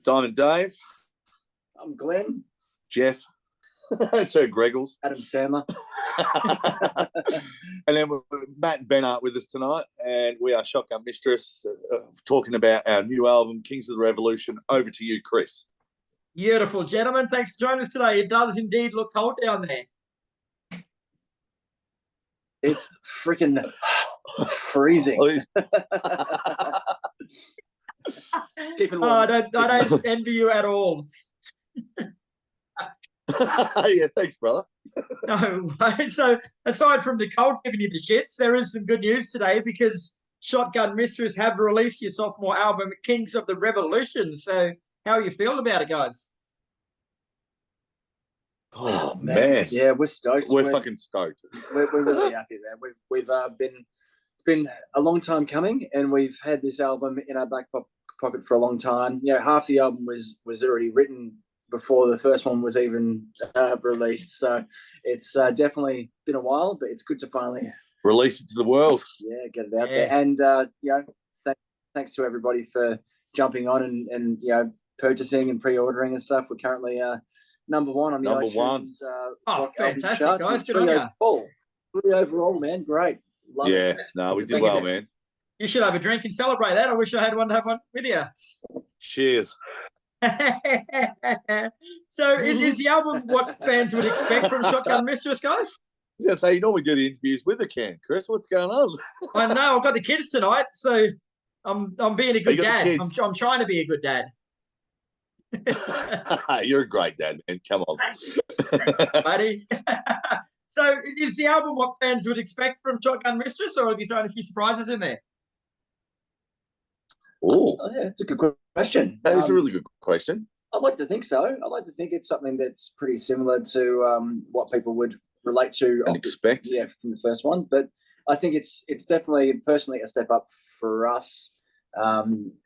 Diamond Dave. I'm Glenn. Jeff. So Greggles. Adam Sandler. And then Matt and Ben aren't with us tonight, and we are Shotgun Mistress, talking about our new album, Kings of the Revolution. Over to you, Chris. Beautiful, gentlemen. Thanks for joining us today. It does indeed look cold down there. It's freaking freezing. Keep it warm. I don't envy you at all. Yeah, thanks, brother. No way. So aside from the cold giving you the shits, there is some good news today because Shotgun Mistress have released your sophomore album, Kings of the Revolution. So how are you feeling about it, guys? Oh man, yeah, we're stoked. We're fucking stoked. We're really happy, man. We've been, it's been a long time coming, and we've had this album in our back pocket for a long time. You know, half the album was already written before the first one was even released. So it's definitely been a while, but it's good to finally release it to the world. Yeah, get it out there. And thanks to everybody for jumping on and purchasing and pre-ordering and stuff. We're currently number one on the iTunes. Fantastic, charts. guys. Good on you. Three overall, man. Great. Love it. No, we did well, man. You should have a drink and celebrate that. I wish I had one to have one with you. Cheers. So is the album what fans would expect from Shotgun Mistress, guys? Yeah, so you normally do the interviews with a can, Chris. What's going on? I know. I've got the kids tonight, so I'm being a good dad. I'm trying to be a good dad. You're a great dad, man. Come on. Buddy. So is the album what fans would expect from Shotgun Mistress, or have you thrown a few surprises in there? Oh, yeah, it's a good question. That is a really good question. I'd like to think so. I'd like to think it's something that's pretty similar to what people would relate to and expect. Yeah, from the first one. But I think it's definitely personally a step up for us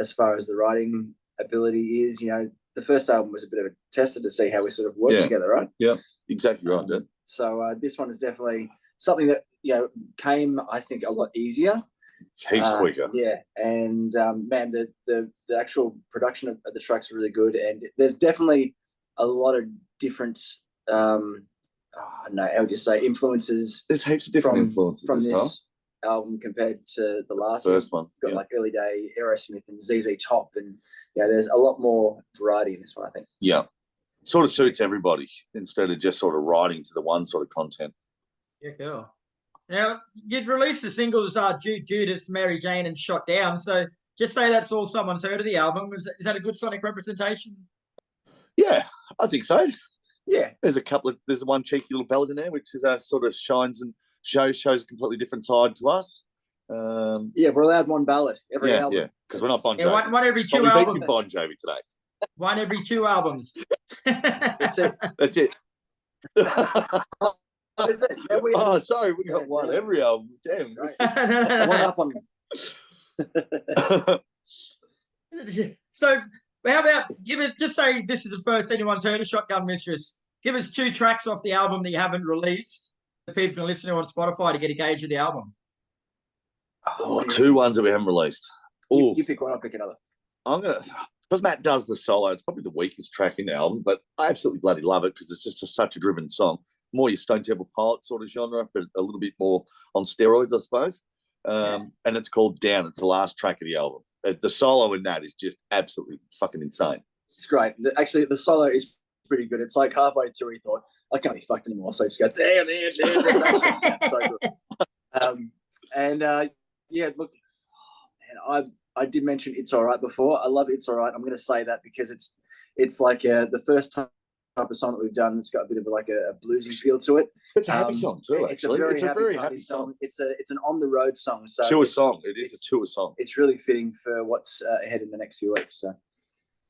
as far as the writing ability is. You know, the first album was a bit of a tester to see how we sort of work together, right? Yeah, exactly right, dude. So this one is definitely something that came, I think, a lot easier. It's heaps quicker. Yeah, and man, the actual production of the tracks are really good, and there's definitely a lot of different how would you say, influences. There's heaps of different influences from this album compared to the last one. Got like early day Aerosmith and ZZ Top, and there's a lot more variety in this one, I think. Yeah, sort of suits everybody instead of just sort of writing to the one sort of content. Yeah, cool. Now, you'd released the singles Judas, Mary Jane, and Shot Down. So just say that's all someone's heard of the album. Is that a good sonic representation? Yeah, I think so. Yeah. There's one cheeky little ballad in there, which is sort of shines and shows a completely different side to us. Yeah, we're allowed one ballad every album. Yeah, because we're not Bon Jovi. One every two albums. We beat Bon Jovi today. One every two albums. That's it. That's it. Oh, sorry, we got one every album. Damn. One up on. So, how about just say this is the first anyone's heard of Shotgun Mistress. Give us 2 tracks off the album that you haven't released. The people can listen to on Spotify to get a gauge of the album. 2 ones that we haven't released. You pick one, I'll pick another. Because Matt does the solo. It's probably the weakest track in the album, but I absolutely bloody love it because it's just such a driven song. More your Stone Temple Pilots sort of genre, but a little bit more on steroids, I suppose. And it's called Down. It's the last track of the album. The solo in that is just absolutely fucking insane. It's great. Actually, the solo is pretty good. It's like halfway through, he thought, I can't be fucked anymore. So he just goes, damn. That sounds so good. Look, man, I did mention It's All Right before. I love It's All Right. I'm going to say that because it's like the first type of song that we've done that's got a bit of like a bluesy feel to it. It's a happy song too, actually. It's a very happy song. It's an on-the-road song. So tour song. It is a tour song. It's really fitting for what's ahead in the next few weeks. So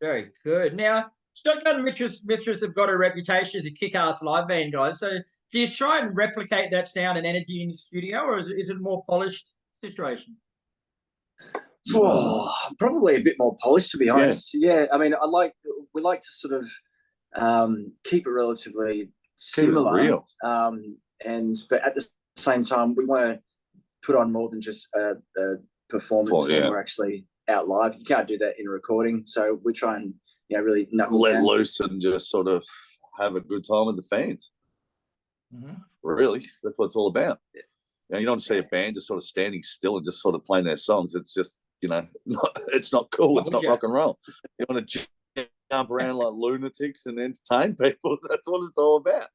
very good. Now, Shotgun Mistress have got a reputation as a kick-ass live band, guys. So do you try and replicate that sound and energy in the studio, or is it a more polished situation? Probably a bit more polished, to be honest. Yeah, I mean, we like to sort of keep it relatively similar, real. But at the same time, we want to put on more than just a performance when we're actually out live. You can't do that in a recording, so we try and really knuckle let down. loose and just sort of have a good time with the fans. Really, that's what it's all about. You don't see a band just sort of standing still and just sort of playing their songs. It's just, it's not cool. It's not rock and roll. You want to jump around like lunatics and entertain people. That's what it's all about.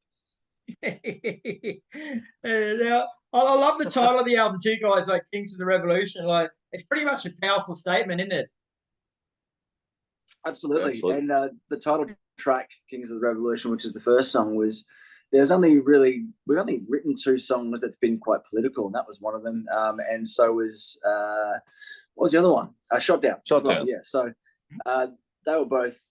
Now, I love the title of the album too, guys, like Kings of the Revolution. Like, it's pretty much a powerful statement, isn't it? Absolutely. And the title track, Kings of the Revolution, which is the first song, we've only written 2 songs that's been quite political, and that was one of them. And so was what was the other one? Shot Down. Well. Yeah. So they were both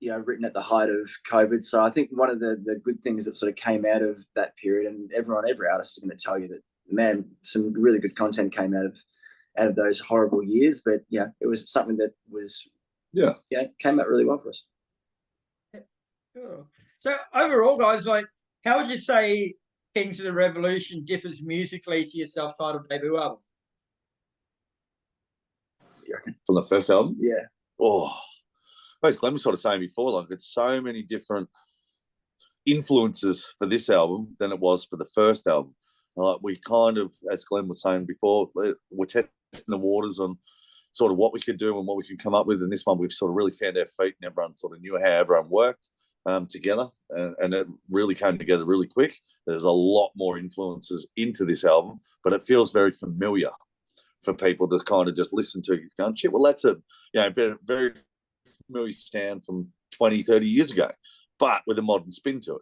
written at the height of COVID. So I think one of the good things that sort of came out of that period, and every artist is going to tell you that, man, some really good content came out of those horrible years. But it was something that was came out really well for us. Cool. So overall, guys, like, how would you say Kings of the Revolution differs musically to your self-titled debut album? From the first album? Yeah. Oh, as Glenn was sort of saying before, like, it's so many different influences for this album than it was for the first album. Like, we kind of, as Glenn was saying before, we're testing the waters on sort of what we could do and what we could come up with. And this one, we've sort of really found our feet, and everyone sort of knew how everyone worked together, and it really came together really quick. There's a lot more influences into this album, but it feels very familiar for people to kind of just listen to. Going, shit, well, that's a very, very familiar sound from 20, 30 years ago, but with a modern spin to it.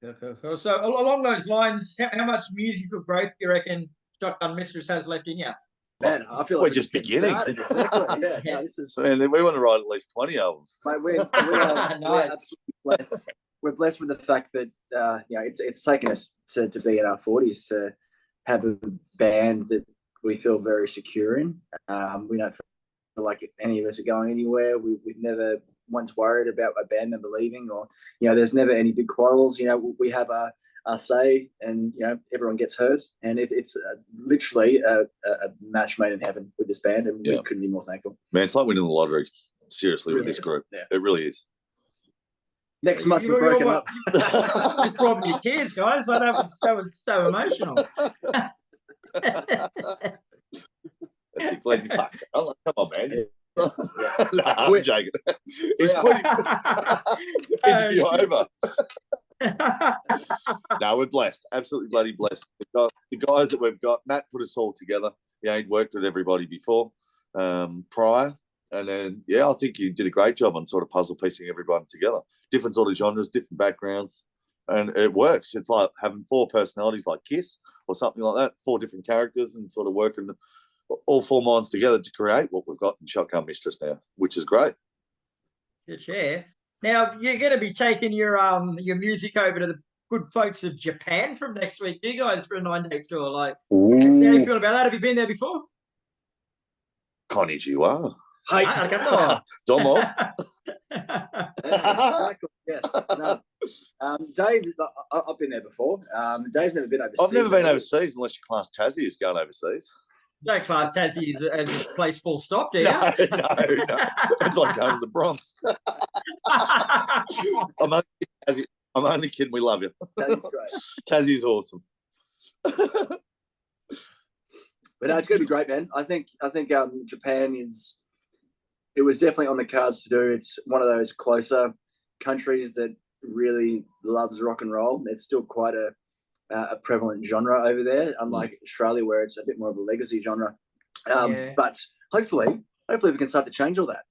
Yeah. So along those lines, how much musical growth do you reckon Shotgun Mistress has left in you? Man, I feel we're like just beginning. Exactly. This is. And we want to write at least 20 albums. Mate, we're absolutely blessed. We're blessed with the fact that it's taken us to be in our 40s to have a band that we feel very secure in. We don't feel like any of us are going anywhere. We've never once worried about a band member leaving, or there's never any big quarrels. We have our say, and everyone gets heard, and it's literally a match made in heaven with this band, and we couldn't be more thankful. Man, it's like winning the lottery. Seriously, with this group, it really is. Next month we're breaking up. It's brought me tears, guys. Like, that was so emotional. That's it, Glenn, you fucked. Come on, man. I'm joking. He's quitting. Interview over. No, we're blessed. Absolutely bloody blessed. The guys that we've got, Matt put us all together. He'd worked with everybody before, prior. And then, I think he did a great job on sort of puzzle piecing everyone together. Different sort of genres, different backgrounds. And it works. It's like having 4 personalities like Kiss or something like that, 4 different characters, and sort of working all 4 minds together to create what we've got in Shotgun Mistress now, which is great. Good share. Now, you're going to be taking your music over to the good folks of Japan from next week, you guys, for a 9-day tour. Like, how do you feel about that? Have you been there before? Konnichiwa. Hi. Domo. Exactly. Yes. No. Dave, I've been there before. Dave's never been overseas. I've never been overseas unless you class Tassie as going overseas. No class Tassie as a place full stop, do you? No. It's like going to the Bronx. I'm only kidding. We love you. Tassie's great. Tassie's awesome. But no, it's going to be great, man. I think Japan it was definitely on the cards to do. It's one of those closer countries that really loves rock and roll. It's still quite a prevalent genre over there, unlike Australia, where it's a bit more of a legacy genre. But hopefully we can start to change all that.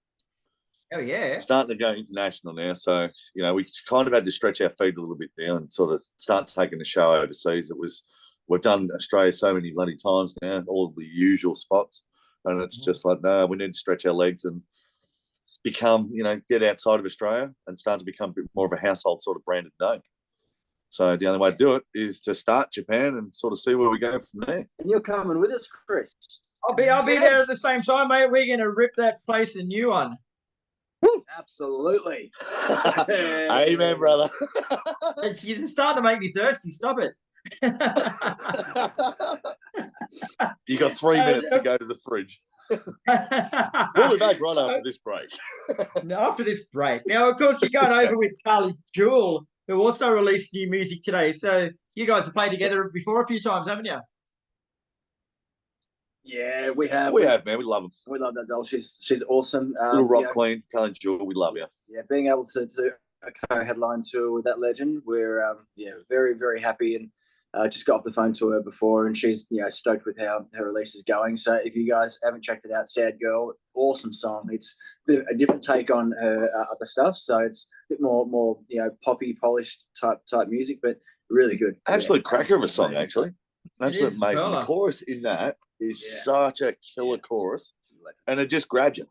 Oh yeah, starting to go international now. So we kind of had to stretch our feet a little bit now and sort of start taking the show overseas. We've done Australia so many bloody times now, all of the usual spots, and it's just like, no, we need to stretch our legs and become, get outside of Australia and start to become a bit more of a household sort of branded name. So the only way to do it is to start Japan and sort of see where we go from there. And you're coming with us, Chris. I'll be there at the same time, mate. We're going to rip that place a new one. Absolutely. Amen, brother. You're starting to make me thirsty. Stop it. You got 3 minutes to go to the fridge. We'll be back right after this break. After this break. Now, of course, you're going over with Carly Jewell, who also released new music today. So you guys have played together before a few times, haven't you? Yeah, we have. We have, man. We love them. We love that doll. She's awesome. Little rock queen, Carly Jewell. We love you. Yeah, being able to do a co-headline tour with that legend, we're very, very happy, and just got off the phone to her before, and she's stoked with how her release is going. So if you guys haven't checked it out, Sad Girl, awesome song. It's a different take on her other stuff, so it's a bit more poppy, polished type music, but really good. Absolute cracker of a song, actually. Absolute amazing. Fella. The chorus in that is such a killer chorus, and it just grabs you.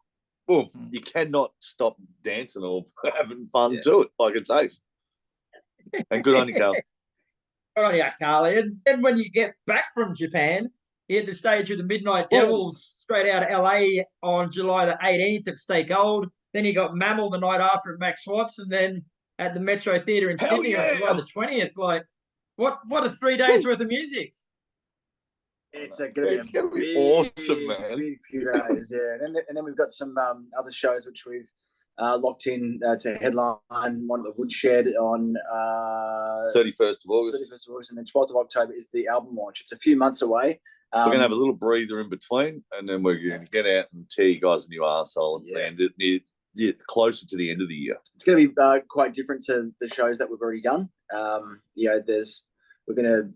Boom! You cannot stop dancing or having fun to it, like it takes. And good on you, Carl. Good on you, Carly. And then when you get back from Japan, you hit the stage with the Midnight Devils straight out of LA on July the 18th at Stay Gold. Then you got Mammal the night after at Max Watts, and then at the Metro Theatre in Sydney on July the 20th. Like, what are 3 days worth of music? It's going to be awesome, man. Big few days, yeah. And then we've got some other shows which we've locked in to headline. One at the Woodshed on 31st of August. 31st of August, and then 12th of October is the album launch. It's a few months away. We're going to have a little breather in between, and then we're going to get out and tear you guys a new arsehole and land it near closer to the end of the year. It's going to be quite different to the shows that we've already done. We're going to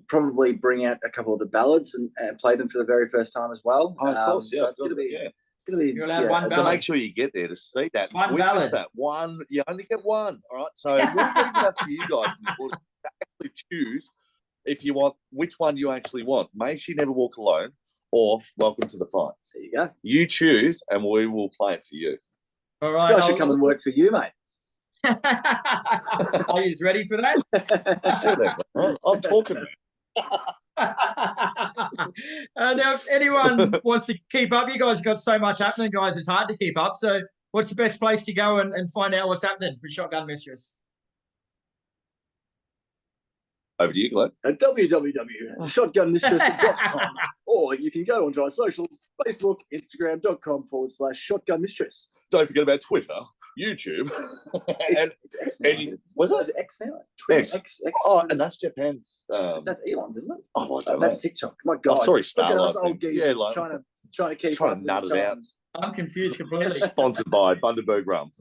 probably bring out a couple of the ballads and play them for the very first time as well. Oh, of course, so it's going to be. Yeah. You're allowed one ballad. So make sure you get there to see that. One Witness ballad. that. One, you only get one. All right. So we'll leave it up to you guys to actually choose if you want which one you actually want. May She Never Walk Alone or Welcome to the Fight. There you go. You choose, and we will play it for you. All right. I should come and work for you, mate. Are you ready for that? I'm talking. Now, if anyone wants to keep up, you guys got so much happening, guys. It's hard to keep up. So, what's the best place to go and find out what's happening with Shotgun Mistress? Over to you, Glenn. At www.shotgunmistress.com, or you can go onto our socials, Facebook, Instagram.com/Shotgun Mistress. Don't forget about Twitter, YouTube, and It's X now. was Is it it X now? X? Oh, and that's Japan's. That's Elon's, isn't it? Oh, I don't That's know. TikTok. My God. sorry, Look at us Starlight old thing. geezers Yeah, like- trying to keep trying up to with nut the it out. times. I'm confused completely. Sponsored by Bundaberg Rum.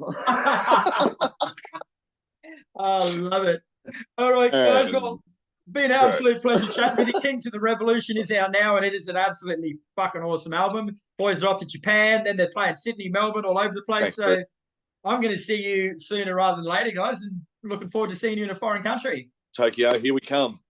I love it. All right, guys. Well, been an absolute pleasure chatting with you. Kings of the Revolution is out now, and it is an absolutely fucking awesome album. Boys are off to Japan, then they're playing Sydney, Melbourne, all over the place. Thanks, so Brett. I'm going to see you sooner rather than later, guys, and looking forward to seeing you in a foreign country. Tokyo, here we come.